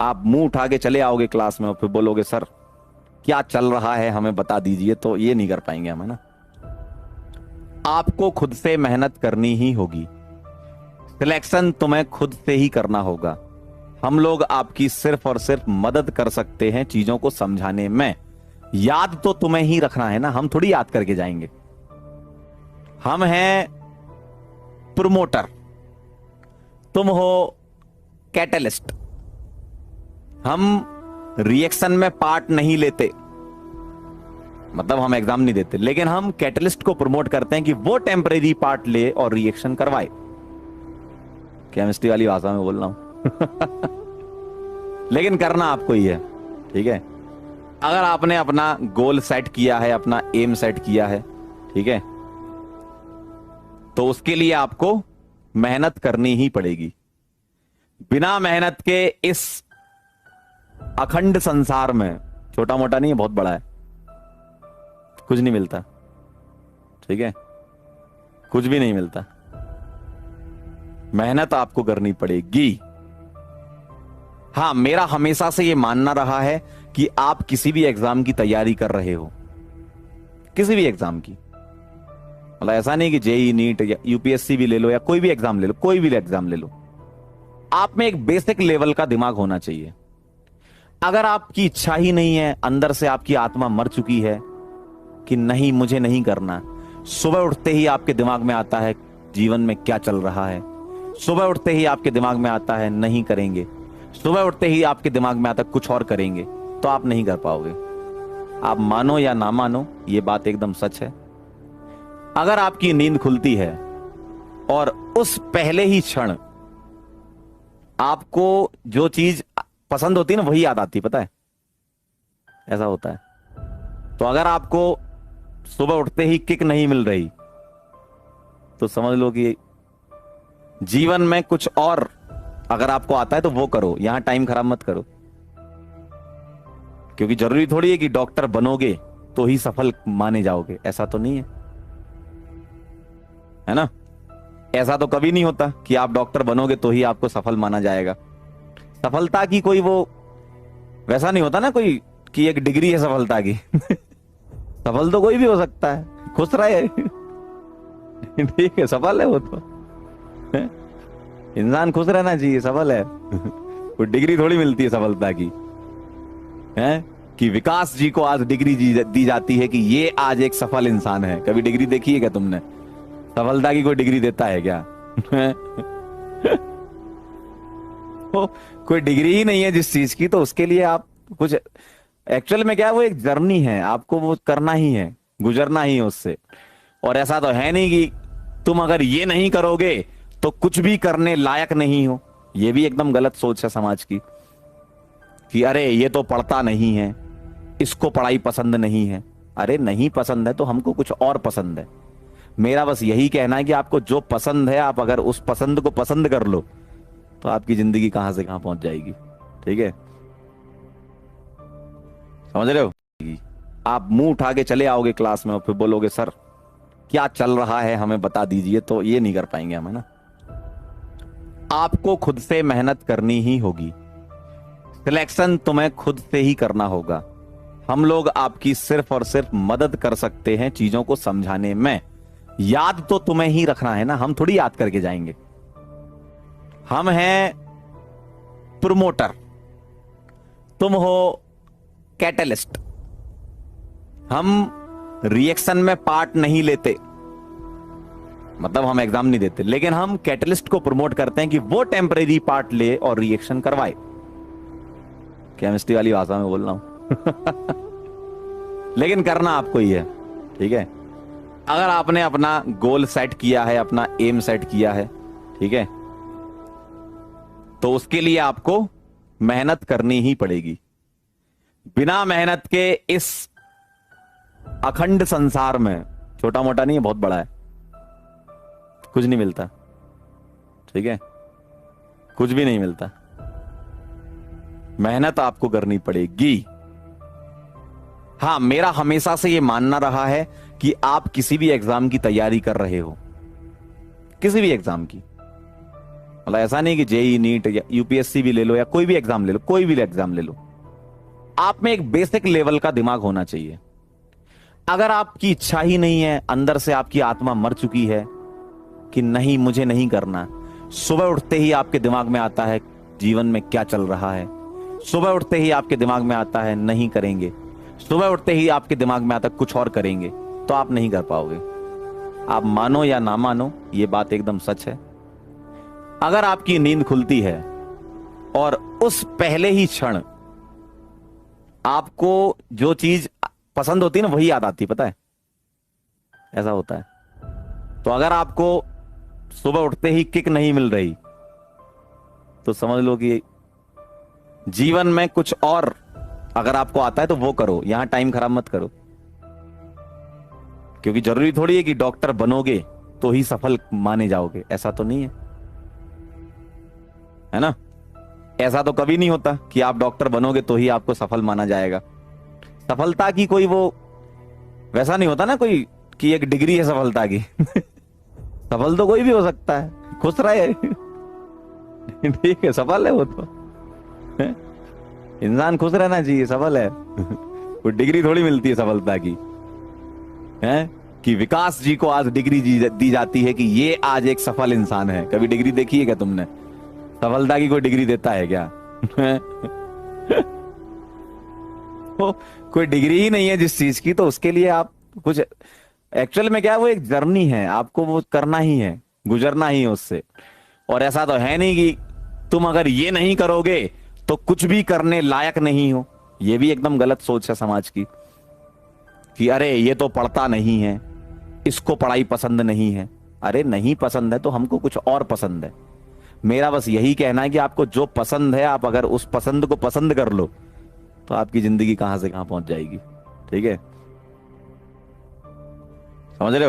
आप मुंह उठा के चले आओगे क्लास में और फिर बोलोगे सर क्या चल रहा है हमें बता दीजिए, तो ये नहीं कर पाएंगे हम, है ना। आपको खुद से मेहनत करनी ही होगी। सिलेक्शन तुम्हें खुद से ही करना होगा। हम लोग आपकी सिर्फ और सिर्फ मदद कर सकते हैं चीजों को समझाने में। याद तो तुम्हें ही रखना है ना, हम थोड़ी याद करके जाएंगे। हम हैं प्रमोटर, तुम हो कैटलिस्ट। हम रिएक्शन में पार्ट नहीं लेते, मतलब हम एग्जाम नहीं देते, लेकिन हम कैटलिस्ट को प्रमोट करते हैं कि वो टेम्परेरी पार्ट ले और रिएक्शन करवाए। केमिस्ट्री वाली भाषा में बोल रहा हूं लेकिन करना आपको ही है, ठीक है। अगर आपने अपना गोल सेट किया है, अपना एम सेट किया है, ठीक है, तो उसके लिए आपको मेहनत करनी ही पड़ेगी। बिना मेहनत के इस अखंड संसार में, छोटा मोटा नहीं है, बहुत बड़ा है, कुछ नहीं मिलता, ठीक है, कुछ भी नहीं मिलता। मेहनत आपको करनी पड़ेगी। हां, मेरा हमेशा से यह मानना रहा है कि आप किसी भी एग्जाम की तैयारी कर रहे हो, किसी भी एग्जाम की, मतलब ऐसा नहीं कि जेई नीट या यूपीएससी भी ले लो या कोई भी एग्जाम ले लो, कोई भी एग्जाम ले लो, आप में एक बेसिक लेवल का दिमाग होना चाहिए। अगर आपकी इच्छा ही नहीं है, अंदर से आपकी आत्मा मर चुकी है कि नहीं मुझे नहीं करना, सुबह उठते ही आपके दिमाग में आता है जीवन में क्या चल रहा है, सुबह उठते ही आपके दिमाग में आता है नहीं करेंगे, सुबह उठते ही आपके दिमाग में आता है कुछ और करेंगे, तो आप नहीं कर पाओगे। आप मानो या ना मानो, यह बात एकदम सच है। अगर आपकी नींद खुलती है और उस पहले ही क्षण आपको जो चीज पसंद होती है ना, वही याद आती, पता है, ऐसा होता है। तो अगर आपको सुबह उठते ही किक नहीं मिल रही, तो समझ लो कि जीवन में कुछ और अगर आपको आता है तो वो करो, यहां टाइम खराब मत करो। क्योंकि जरूरी थोड़ी है कि डॉक्टर बनोगे तो ही सफल माने जाओगे, ऐसा तो नहीं है ना। ऐसा तो कभी नहीं होता कि आप डॉक्टर बनोगे तो ही आपको सफल माना जाएगा। सफलता की कोई वो वैसा नहीं होता ना कोई कि एक डिग्री है सफलता की सफल तो कोई भी हो सकता है, खुश रहे ठीक है, सफल है वो तो इंसान खुश रहना चाहिए, सफल है कोई डिग्री थोड़ी मिलती है सफलता की, है कि विकास जी को आज डिग्री दी जाती है कि ये आज एक सफल इंसान है। कभी डिग्री देखी है क्या तुमने? सफलता की कोई डिग्री देता है क्या तो कोई डिग्री ही नहीं है जिस चीज की, तो उसके लिए आप कुछ एक्चुअल में क्या है, वो एक जर्नी है, आपको वो करना ही है, गुजरना ही है उससे। और ऐसा तो है नहीं कि तुम अगर ये नहीं करोगे तो कुछ भी करने लायक नहीं हो। ये भी एकदम गलत सोच है समाज की कि अरे ये तो पढ़ता नहीं है, इसको पढ़ाई पसंद नहीं है। अरे नहीं पसंद है तो हमको कुछ और पसंद है। मेरा बस यही कहना है कि आपको जो पसंद है, आप अगर उस पसंद को पसंद कर लो तो आपकी जिंदगी कहां से कहां पहुंच जाएगी, ठीक है, समझ रहे हो। आप मुंह उठा के चले आओगे क्लास में और फिर बोलोगे सर क्या चल रहा है हमें बता दीजिए, तो ये नहीं कर पाएंगे हम, है ना। आपको खुद से मेहनत करनी ही होगी। सिलेक्शन तुम्हें खुद से ही करना होगा। हम लोग आपकी सिर्फ और सिर्फ मदद कर सकते हैं चीजों को समझाने में। याद तो तुम्हें ही रखना है ना, हम थोड़ी याद करके जाएंगे। हम हैं प्रमोटर, तुम हो कैटलिस्ट। हम रिएक्शन में पार्ट नहीं लेते, मतलब हम एग्जाम नहीं देते, लेकिन हम कैटलिस्ट को प्रमोट करते हैं कि वो टेम्परेरी पार्ट ले और रिएक्शन करवाए। केमिस्ट्री वाली भाषा में बोल रहा हूं लेकिन करना आपको ही है, ठीक है। अगर आपने अपना गोल सेट किया है, अपना एम सेट किया है, ठीक है, तो उसके लिए आपको मेहनत करनी ही पड़ेगी। बिना मेहनत के इस अखंड संसार में, छोटा मोटा नहीं है, बहुत बड़ा है, कुछ नहीं मिलता, ठीक है, कुछ भी नहीं मिलता। मेहनत आपको करनी पड़ेगी। हां, मेरा हमेशा से यह मानना रहा है कि आप किसी भी एग्जाम की तैयारी कर रहे हो, किसी भी एग्जाम की, मतलब ऐसा नहीं कि जेई नीट या यूपीएससी भी ले लो या कोई भी एग्जाम ले लो, कोई भी एग्जाम ले लो, आप में एक बेसिक लेवल का दिमाग होना चाहिए। अगर आपकी इच्छा ही नहीं है, अंदर से आपकी आत्मा मर चुकी है कि नहीं मुझे नहीं करना, सुबह उठते ही आपके दिमाग में आता है जीवन में क्या चल रहा है, सुबह उठते ही आपके दिमाग में आता है नहीं करेंगे, सुबह उठते ही आपके दिमाग में आता है कुछ और करेंगे, तो आप नहीं कर पाओगे। आप मानो या ना मानो, ये बात एकदम सच है। अगर आपकी नींद खुलती है और उस पहले ही क्षण आपको जो चीज पसंद होती है ना वही याद आती, पता है ऐसा होता है। तो अगर आपको सुबह उठते ही किक नहीं मिल रही तो समझ लो कि जीवन में कुछ और अगर आपको आता है तो वो करो, यहां टाइम खराब मत करो। क्योंकि जरूरी थोड़ी है कि डॉक्टर बनोगे तो ही सफल माने जाओगे, ऐसा तो नहीं है ना। ऐसा तो कभी नहीं होता कि आप डॉक्टर बनोगे तो ही आपको सफल माना जाएगा। सफलता की कोई वो वैसा नहीं होता ना कोई कि एक डिग्री है सफलता की सफल तो कोई भी हो सकता है, खुश रहे ठीक है, सफल है वो तो इंसान खुश रहना चाहिए, सफल है वो डिग्री थोड़ी मिलती है सफलता की है कि विकास जी को आज डिग्री दी जाती है कि ये आज एक सफल इंसान है। कभी डिग्री देखी है क्या तुमने? सफलता की कोई डिग्री देता है क्या तो कोई डिग्री ही नहीं है जिस चीज की, तो उसके लिए आप कुछ एक्चुअल में क्या है, वो एक जर्नी है, आपको वो करना ही है, गुजरना ही है उससे। और ऐसा तो है नहीं कि तुम अगर ये नहीं करोगे तो कुछ भी करने लायक नहीं हो। ये भी एकदम गलत सोच है समाज की कि अरे ये तो पढ़ता नहीं है, इसको पढ़ाई पसंद नहीं है। अरे नहीं पसंद है तो हमको कुछ और पसंद है। मेरा बस यही कहना है कि आपको जो पसंद है, आप अगर उस पसंद को पसंद कर लो तो आपकी जिंदगी कहां से कहां पहुंच जाएगी। ठीक है, समझ रहे हो?